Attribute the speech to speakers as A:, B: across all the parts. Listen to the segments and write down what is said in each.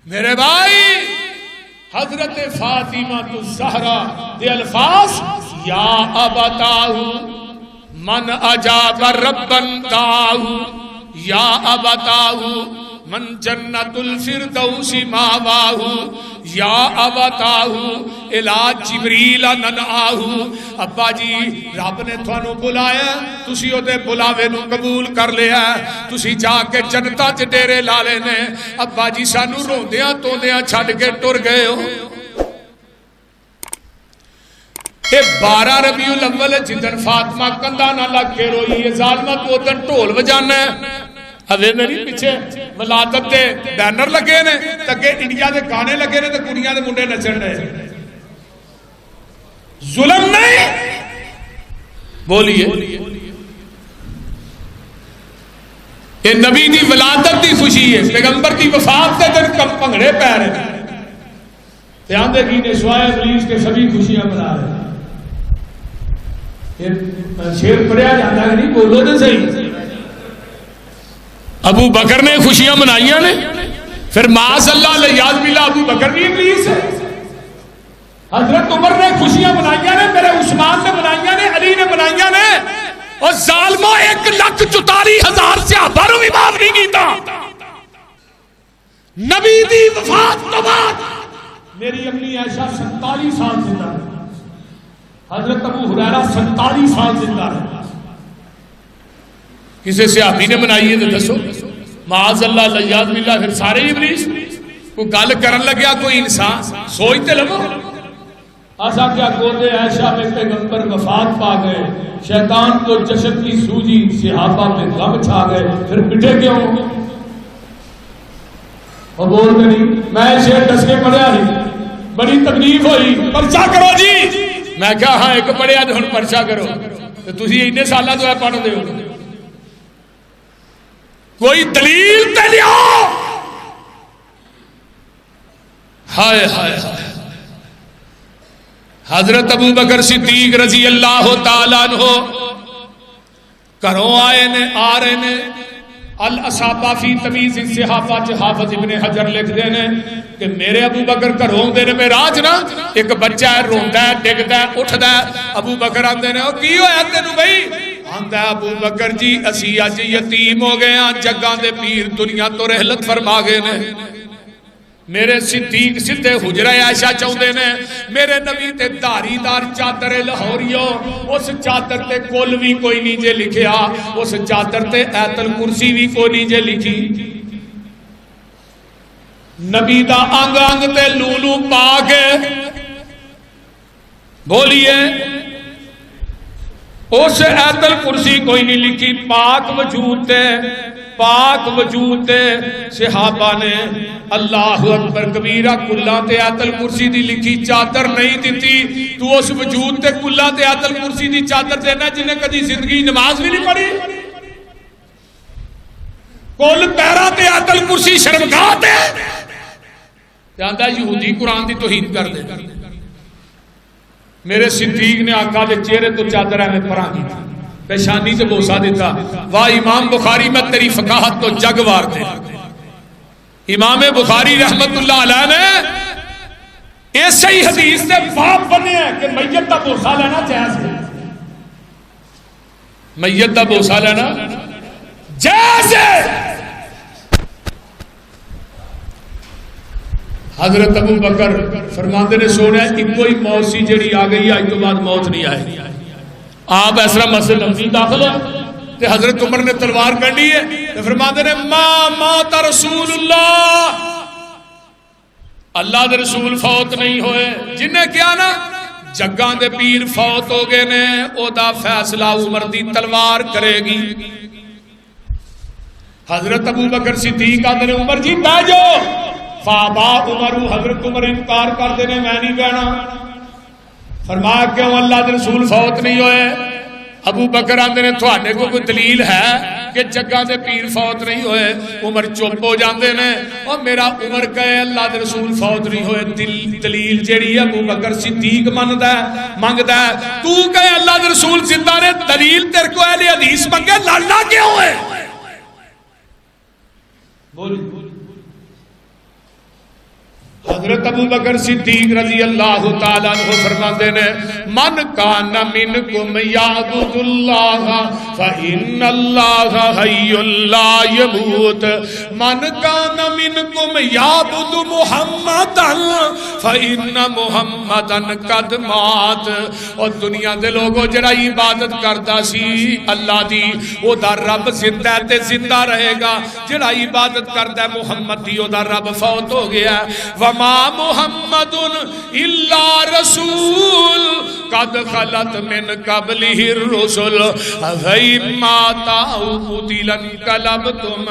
A: میرے بھائی حضرت فاطمہ الزہرا دے الفاظ یا ابتاہ من اجاب ربن داہ یا ابتاہ من جنت الفردوس ماواہ یا ابتاہ الی جبریل ننآہ. ابا جی رب نے تھانوں بلایا تسی اودے بلاوے نو قبول کر لیا تسی جا کے جنتا چ ڈیرے لا لے نے. ابا جی سانو روندیاں توندیاں چھڈ کے ٹر گئے ہو. اے 12 ربیع الاول جدن فاطمہ کندھا نہ لگ کے روئی ہے ظالمہ تو ادن ڈھول بجانا ہے. اوے میری پیچھے ولادت دے بینر لگے نے تکے انڈیا دے گانے لگے نے تے کڑیاں دے منڈے نچن رہے. ظلم نہیں بولیے. یہ نبی دی ولادت دی خوشی ہے پیغمبر دی وفات دے دن کم پنگڑے پہ رہے تے آندے کی نے سوائے ابلیس کے سبھی خوشیاں منا رہے. شیر پڑھیا جاتا ہے نہیں بولو تے صحیح. ابو بکر نے خوشیاں منائیاں نے پھر معاذ اللہ لیاذ باللہ ابو بکر بھی ابلیس ہے. حضرت عمر نے خوشیاں منائیاں نے میرے عثمان نے منائیاں نے علی نے منائیاں نے اور ظالموں 1,44,000 صحابہ نوں بھی معاف نہیں کیتا. نبی دی وفات تو بعد میری امی عائشہ 47 سال زندہ رہی. حضرت ابو ہریرہ 47 سال زندہ رہے. کسی صحابی نے منائی ہے تو دسو. معاذ اللہ لیاذ باللہ پھر سارے ابلیس. کوئی گل کرن لگیا کوئی انسان سوچتے لگو ایسا کیا گودے عائشہ میں پیغمبر وفات پا گئے شیطان کو جشن کی سوجی صحابہ میں غم چھا گئے پھر پٹے کیوں. اور بولتے نہیں میں شیر دس کے پڑھیا ہی بڑی تکلیف ہوئی پرچہ کرو جی. میں کہا ہاں ایک پڑھیا تو ہن پرچہ کرو تو تسی اتنے سالاں تو ہے پڑھ دے ہو کوئی دلیل تے لیاؤ. ہائے ہائے ہائے. حضرت ابو بکر صدیق رضی اللہ تعالیٰ عنہ گھروں آئے نے آ رہے نے. الاصابہ فی تمیز الصحابہ حافظ ابن حجر لکھ دے نے کہ میرے ابو بکر گھروں دے نے میراج نا ایک بچہ ہے روندا ہے ڈگدا ہے اٹھدا ہے. ابو بکر آندے نے او کی ہویا تینوں بھائی. آندا ابو بکر جی اسی اج یتیم ہو گئے ہاں جگاں دے پیر دنیا تو رحلت فرما گئے نے. میرے صدیق سدھے حجرہ عائشہ چاہتے نے میرے نبی تے داری دار چادر لاہوریو اس چادر تے کل بھی کوئی نہیں جے لکھیا اس چادر تے ایت الکرسی بھی کوئی نہیں جے لکھی. نبی دا انگ انگ تے لولو پا کے بولیے اس ایت الکرسی کوئی نہیں لکھی. پاک وجود تے صحابہ نے اللہ اکبر کبیرہ کلاں تے ایت الکرسی دی لکھی چادر نہیں دیتی. تو اس وجود تے کلاں تے ایت الکرسی دی چادر دینا جنہیں کدی زندگی نماز بھی نہیں پڑھی. کل پیرا تے ایت الکرسی شرمگاہ تے جانتا یہودی قرآن دی توہین کر دے. میرے صدیق نے آقا دے چہرے تو چادر میں پرا کی پیشانی سے بوسا دیتا. واہ امام بخاری میں تیری فقاہت تو جگ وار دے. امام بخاری رحمت اللہ علیہ نے ایسے ہی حدیث سے باب بنے ہیں کہ میت دا بوسا لینا جائز ہے. میت دا بوسا لینا جائز ہے. حضرت ابو بکر فرماندے نے سونا کوئی موت سی جڑی آ گئی آج تو بعد موت نہیں آئے. آپ ایسا مسجد نبوی داخل ہے تے حضرت عمر نے تلوار کڑی ہے تے فرماندے نے ما مات رسول اللہ اللہ دے رسول فوت نہیں ہوئے. جنہیں کیا نا جگاں دے پیر فوت ہو گئے نے او دا فیصلہ عمر دی تلوار کرے گی. حضرت ابو بکر صدیق آدھے نے عمر جی بہ جاؤ. فابا عمر حضرت عمر انکار کر دینے میں نہیں بہنا. فرمایا کیوں اللہ دے رسول فوت نہیں ہوئے. ابو بکر آندے نے تھوڑے کو کوئی دلیل ہے کہ جگہ دے پیر فوت نہیں ہوئے. عمر چپ ہو جاندے نے اور میرا عمر کہے اللہ دے رسول فوت نہیں ہوئے. دلیل جیڑی ہے ابو بکر صدیق منگدا ہے تو کہے اللہ دے رسول زندہ نے دلیل تیرے کو اہل حدیث منگے لڑنا کیوں ہے. بولی حضرت ابو بکر صدیق رضی اللہ تعالیٰ عنہ فرماتے ہیں من کان منکم یعبد اللہ فإن اللہ حی لا یموت من کان منکم یعبد محمدا فإن محمدا قد مات. اور دنیا دے لوگوں جڑا عبادت کردا سی اللہ دی او دا رب زندہ ہے تے زندہ رہے گا. جڑا عبادت کردا ہے محمد دی او دا رب فوت ہو گیا ہے. وما محمد الا رسول قد خلت من قبله الرسل افإن مات او قتل انقلبتم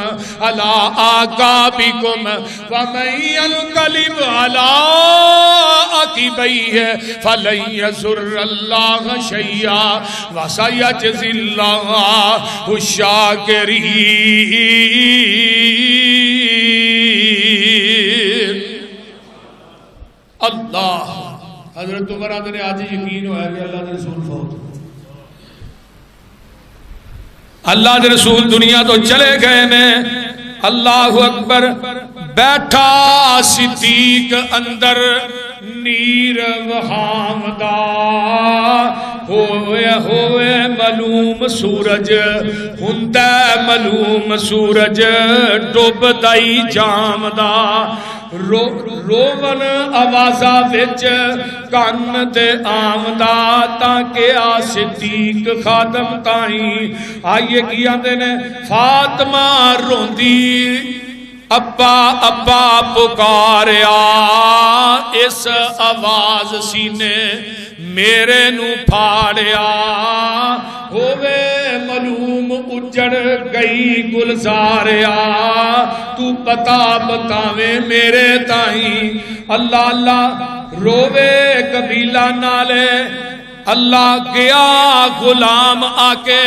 A: على اعقابكم ومن ينقلب على عقبيه فلن يضر الله شيئا وسيجزي الله الشاكرين. اللہ حضرت عمر آدھے نے آج یقین ہوا ہے کہ اللہ دے رسول فوت اللہ دے رسول دنیا تو چلے گئے نے. اللہ اکبر. بیٹھا صدیق اندر نیر وہامدہ ہوئے ملوم سورج ہندہ ملوم سورج ڈوب دائی جامدہ روون آوازہ وچ کان تے آمدہ تاکہ آ صدیق خادم تائیں آئیے کیا دینے فاطمہ روندی ابا ابا پکاریا اس آواز سینے میرے نو پھاڑیا ہووے ملوم اجڑ گئی گلزاریا تو پتا بتاوے میرے تائیں. اللہ اللہ رووے قبیلہ نالے اللہ گیا غلام آکے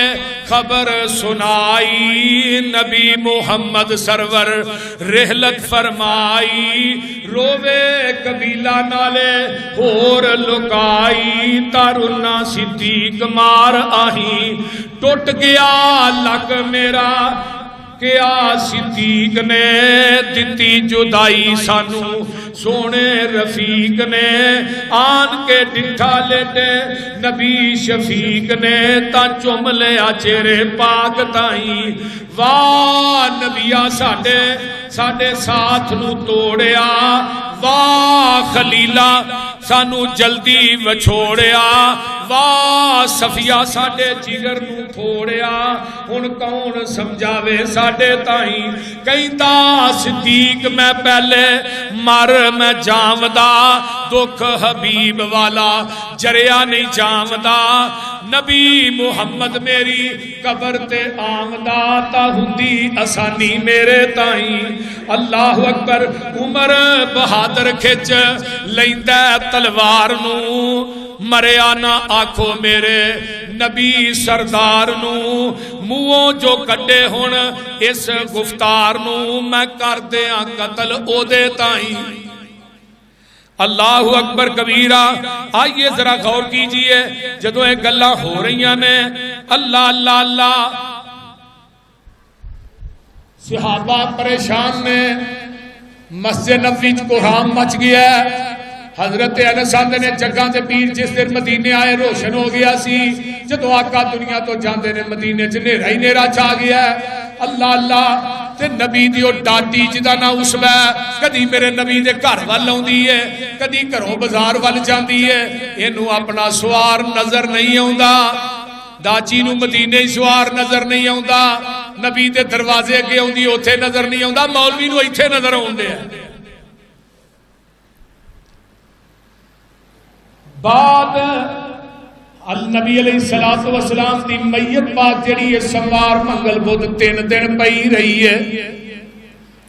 A: خبر سنائی نبی محمد سرور رحلت فرمائی. رووے قبیلہ نالے اور لکائی تارنا صدیق مار آہی ٹوٹ گیا لگ میرا کیا صدیق نے دتی جدائی سانو سونے رفیق نے آن کے ڈٹھا لیٹے نبی شفیق نے تا چم لیا چہرے پاک تائیں. واہ نبیہ ساڈے ساتھ نو توڑیا واہ خلیلہ سانو جلدی وچھوڑیا واہ صفیہ ساڈے جگر نو پھوڑیا ہن کون سمجھاوے ساڈے تائیں. کہندا صدیق میں پہلے مر میں جامدا دکھ حبیب والا جریا نہیں جامدا نبی محمد میری قبر تے آمدہ تا ہندی آسانی میرے تائیں. اللہ اکبر. عمر بہادر کھچ لیندہ تلوار نو مریا نہ آکھو میرے نبی سردار نو موہوں جو کڈے ہون اس گفتار نو میں کر دیاں قتل او دے تائیں. اللہ اکبر کبیرہ. آئیے ذرا غور کیجئے جدو ایک گلہ ہو رہی ہیں اللہ اللہ اللہ صحابہ پریشان نے مسجد نبوی کوہرام مچ گیا ہے. حضرت انس آندے نے جگاں دے پیر جس دن مدینے آئے روشن ہو گیا سی جدو آقا دنیا تو جاندے نے مدینے چ نیرا ہی نیرا چاہ گیا ہے. اللہ اللہ تے نبی دی او ڈاٹی جدا نہ اسوہ کدی میرے نبی دے گھر وال آوندی ہے کدی گھروں بازار وال جاندی ہے اینو اپنا سوار نظر نہیں آوندا. داچی نو مدینے سوار نظر نہیں آوندا نبی دے دروازے اگے آوندی اوتھے نظر نہیں آوندا مولوی نو ایتھے نظر آوندے ہیں. بعد النبی علیہ السلام دی میت پاک جڑی ہے سوار منگل بدھ 3 دن پئی رہی ہے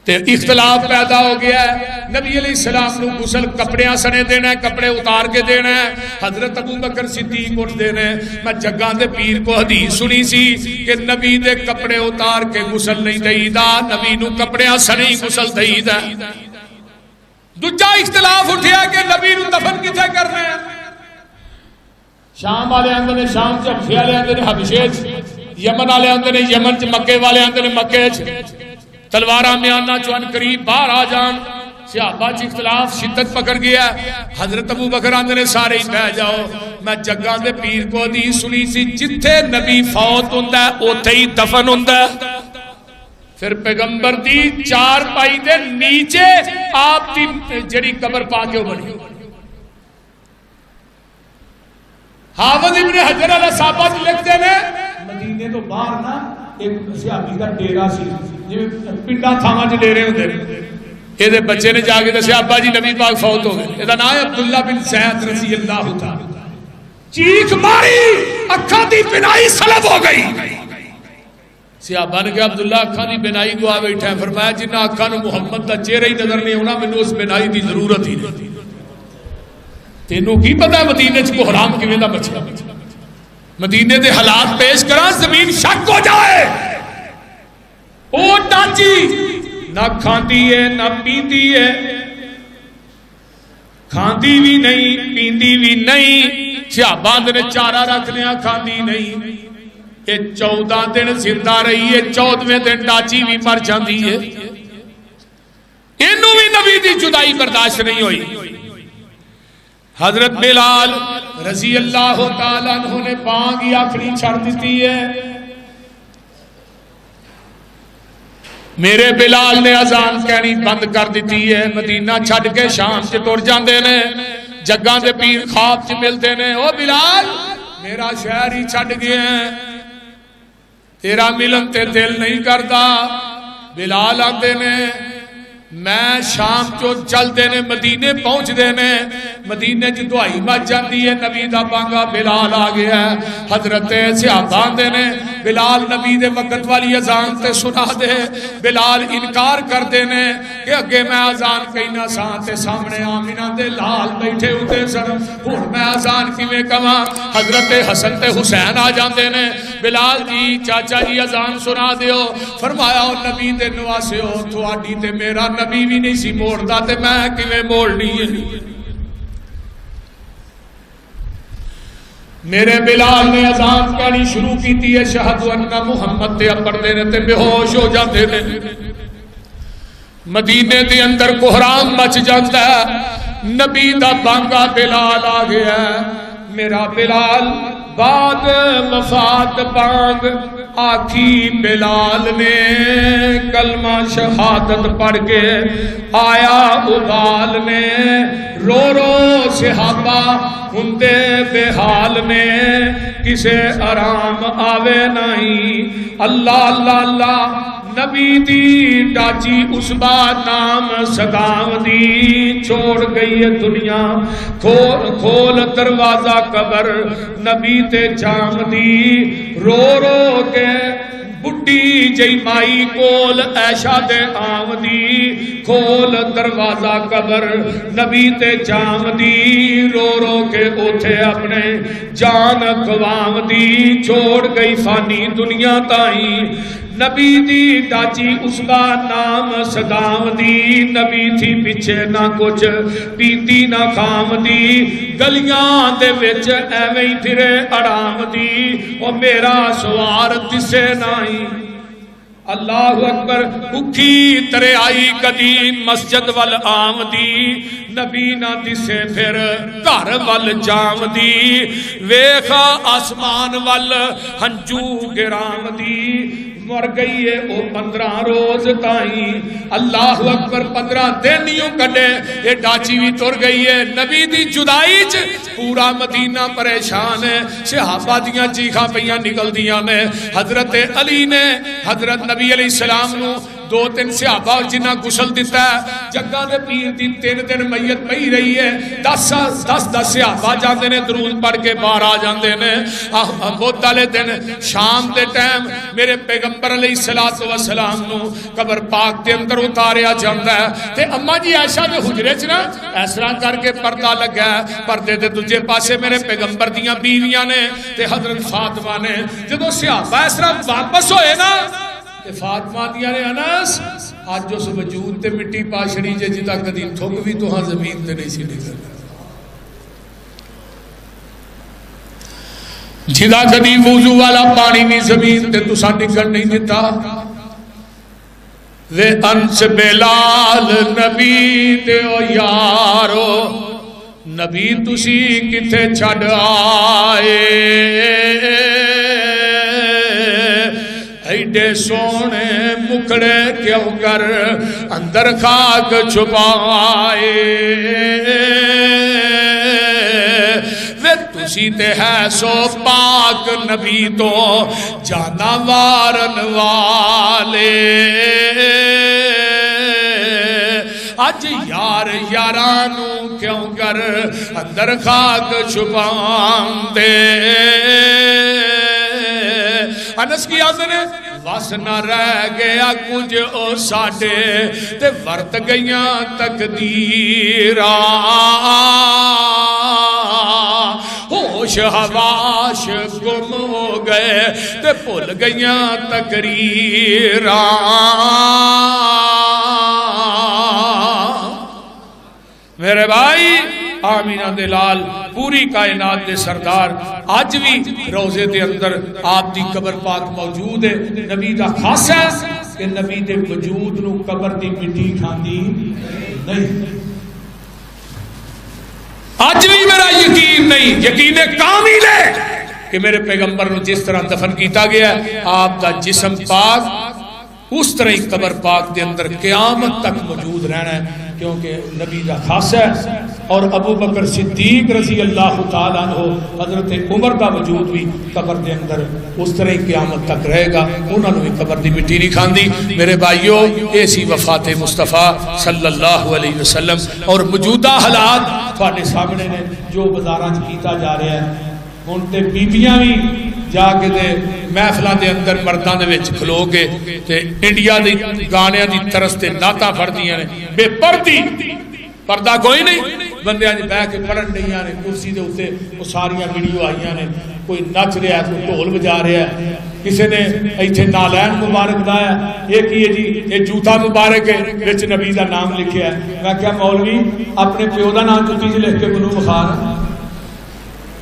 A: تے اختلاف پیدا ہو گیا ہے. نبی علیہ السلام نو غسل کپڑیاں سنے دینا ہے کپڑے اتار کے دینا ہے. حضرت ابو بکر صدیق اٹھ دینا ہے. میں جگاں دے پیر کو حدیث سنی سی کہ نبی دے کپڑے اتار کے غسل نہیں دئی دا نبی نو کپڑیاں سنے ہی غسل دئی دا. دوجا اختلاف اٹھیا کہ نبی نو دفن کتے کرنا ہے. شام والے آندے نے شام چ حبشے والے آندے نے حبشے یمن والے آندے نے یمن چ مکے والے آندے نے مکے چ تلواراں میانہ چون قریب باہر آ جان. صحابہ چ اختلاف شدت پکڑ گیا. حضرت ابو بکر آندے نے سارے ہی بہ جاؤ. میں جگاں دے پیر کو حدیث سنی سی جتھے نبی فوت ہوندا ہے اوتھے ہی دفن ہوندا ہے. پھر پیغمبر دی چار پائی دے نیچے آپ دی جڑی قبر پا کے بنی. حافظ ابن حجر الاصابہ لکھتے ہیں مدینے تو باہر نا ایک صحابی کا ڈیرا سی جی پنڈا تھاواں چ ڈیرے ہوندے نے. یہ بچے نے جا کے دسیا ابا جی نبی پاک فوت ہو گئے. یہ نام ہے عبداللہ بن زید رضی اللہ تعالی. چیخ ماری اکھاں دی بینائی سلب ہو گئی. صحابہ نے کہا عبداللہ اکھاں دی بینائی کو آ بیٹھا ہے. فرمایا جنہ اکھاں نو محمد دا چہرہ ہی نظر نہیں ہونا مینوں اس بینائی دی ضرورت ہی نہیں. تینوں کی پتہ ہے مدینے چ کوحرام کیویں دا بچا. مدینے دے حالات پیش کراں زمین شک ہو جائے. او ڈانچی نہ کھاندی ہے نہ پیندی ہے. کھاندی بھی نہیں پیندی بھی نہیں. صحابہ نے چارہ رکھ لیا کھاندی نہیں. یہ 14 دن زندہ رہی ہے. 14ویں دن ڈاچی بھی مر جاندی ہے. انہوں بھی نبی دی جدائی برداشت نہیں ہوئی. حضرت بلال رضی اللہ تعالیٰ عنہ نے بانگ ہی آخری چھڑ دیتی ہے. میرے بلال نے اذان کہنی بند کر دیتی ہے. مدینہ چھڑ کے شام سے تر جاندے نے. جگاں دے پیر خواب سے ملتے نے او بلال میرا شہر ہی چھڑ گیا ہے تیرا ملن تے دل نہیں کرتا. بلال آتے نے میں شام چو چل دینے مدینے پہنچ دینے. مدینے جو دعائی مچ جاندی ہے نبی دا بانگا بلال آ گیا ہے. حضرت صحابہ دینے بلال نبی دے وقت والی اذان تے سنا دے. بلال انکار کر دینے کہ اگے میں اذان کہنا سان تے سامنے آمینہ دے لال بیٹھے ہوتے سر ہون میں اذان کی میں کما. حضرت حسن تے حسین آ جاندے نے بلال جی چاچا جی اذان سنا دیو. فرمایا او نبی دے نواسے ہو تھوڑی تے میرا نبی بھی نہیں سی موڑدا تے میں کیویں موڑنی ہے. میرے بلال نے اذان کہنی شروع کی تھی اشہد ان محمد تے پڑھتے نے تے بے ہوش ہو جاتے نے. مدینے دے اندر کوحرام مچ جاتا ہے. نبی دا بانگا بلال آ گیا. میرا بلال بعد وفات بانگ آکھی بلال نے کلمہ شہادت پڑھ کے آیا ابال نے. رو رو صحابہ ہندے بے حال نے کسے آرام آوے نہیں. اللہ اللہ اللہ نبی دی ڈاچی اس بات نام صدام دی چھوڑ گئی ہے دنیا. کھول دروازہ قبر نبی تے جام دی. رو رو کے بڑی جئی مائی کول ایشا دے آم دی. کھول دروازہ قبر نبی تے جام دی. رو رو کے اوتھے اپنے جان قوام دی. چھوڑ گئی فانی دنیا تائیں نبی دی ڈاچی اس با نام صدام دی. نبی تھی پیچھے نہ کچھ پیتی نہ خام دی. گلیاں دے وچ ایویں پھرے آرام دی. او میرا سوار دسے نہیں. اللہ اکبر بکھی ترے آئی کدی مسجد وال آم دی. نبی نہ دسے پھر گھر وال جام دی. ویخا آسمان وال ہنجو گرام دی. مر گئی ہے او 15 روز تائیں. اللہ اکبر 15 دن یوں کڈے یہ ڈاچی بھی تر گئی ہے. نبی دی جدائی چ پورا مدینہ پریشان ہے. صحابہ دیاں چیخاں پیاں نکل دیاں نے. حضرت علی نے حضرت نبی علیہ السلام نو 2-3 صحابہ جنہ گسل دیتا ہے. جگہ دے پیر دی 3 دن میت پئی رہی ہے. 10 صحابہ جاندے نے درود پڑھ کے باہر آ جاندے نے. بدھ والے دن شام دے ٹائم میرے پیغمبر علیہ السلام نو قبر پاک دے اندر اتاریا جاندا ہے. تے اما جی عائشہ دے حجرے چ نا اس طرح کر کے پردہ لگا ہے. پردے دے دوجے پاسے میرے پیغمبر دیاں بیویاں نے تے حضرت فاطمہ نے. جدوں صحابہ اس طرح واپس ہوئے نا فاطمہ دیا نے انس آج اس وجود تے مٹی پاشڑی جے جدا کدی تھک بھی تو ہاں زمین تے نہیں سی نکل جدا کدی وضو والا پانی نہیں زمین تے تسا نکل نہیں دیتا. وے انس بلال نبی دے او یارو نبی تسی کتے چھڑ آئے ایڈے سونے مکڑے کیوں کر اندر خاک چھپائے وے تسی تے ہے سو پاک نبی تو جانا وارن والے اج یار یارانو کیوں کر اندر خاک چھپان دے انس کی آزن ہے وس نہ رہ گیا کچھ او ساڑے تے ورت گئیاں تقدیران ہوش حواش گم ہو گئے تے بھول گئیاں تقریران میرے بھائی آمینہ دلال پوری کائنات دے سردار آج بھی روزے دے اندر آپ دی قبر پاک موجود ہے نبی دا خاص ہے کہ نبی دے وجود نو قبر دی مٹی کھاندی نہیں آج بھی میرا یقین نہیں یقین کامل ہے کہ میرے پیغمبر نو جس طرح دفن کیتا گیا ہے آپ دا جسم پاک اس طرح ہی قبر پاک دے اندر قیامت تک موجود رہنا ہے کیونکہ نبی دا خاص ہے اور ابو بکر صدیق رضی اللہ تعالیٰ عنہ حضرت عمر دا وجود بھی قبر دے اندر اس طرح ہی قیامت تک رہے گا انہوں نے بھی قبر دی مٹی نہیں کھاندی میرے بھائیو ایسی وفات مصطفیٰ صلی اللہ علیہ وسلم اور موجودہ حالات تھوڑے سامنے نے جو بازاراں کیتا جا رہا ہے ان تے بیبیاں بھی جا کے دے محفلہ دے اندر مردان دے وچ کھلو کے تے انڈیا دی گانیاں دی طرز تے ناتا پڑھ دیاں نے بے پردی پردہ کوئی نہیں بندیاں دی بہ کے پڑھن نہیں آنے کرسی دے ہوتے وہ ساریاں ویڈیو آئیاں نے کوئی نچ رہا ہے کوئی ڈھول بجا رہا ہے کسی نے ایتھے نالین مبارک دایا ایک یہ جی یہ جوتا مبارک ہے وچ نبی دا نام لکھیا ہے میں کیا مولوی اپنے پیو دا نام جوتی جی لکھ کے منو بخار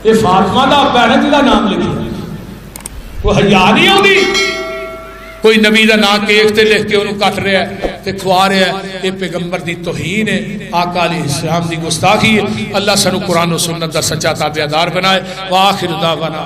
A: یہ فاطمہ دا پیرت دا نام لکھیا کوئی حیا نہیں ہوندی کوئی نبی دا نام کیک تے لکھ کے انہوں کٹ رہا ہے تے کھوا رہا ہے یہ پیغمبر دی توہین ہے آقا علیہ السلام دی گستاخی ہے اللہ سنو قرآن و سنت دا سچا تابعدار بنائے وآخر دعوانا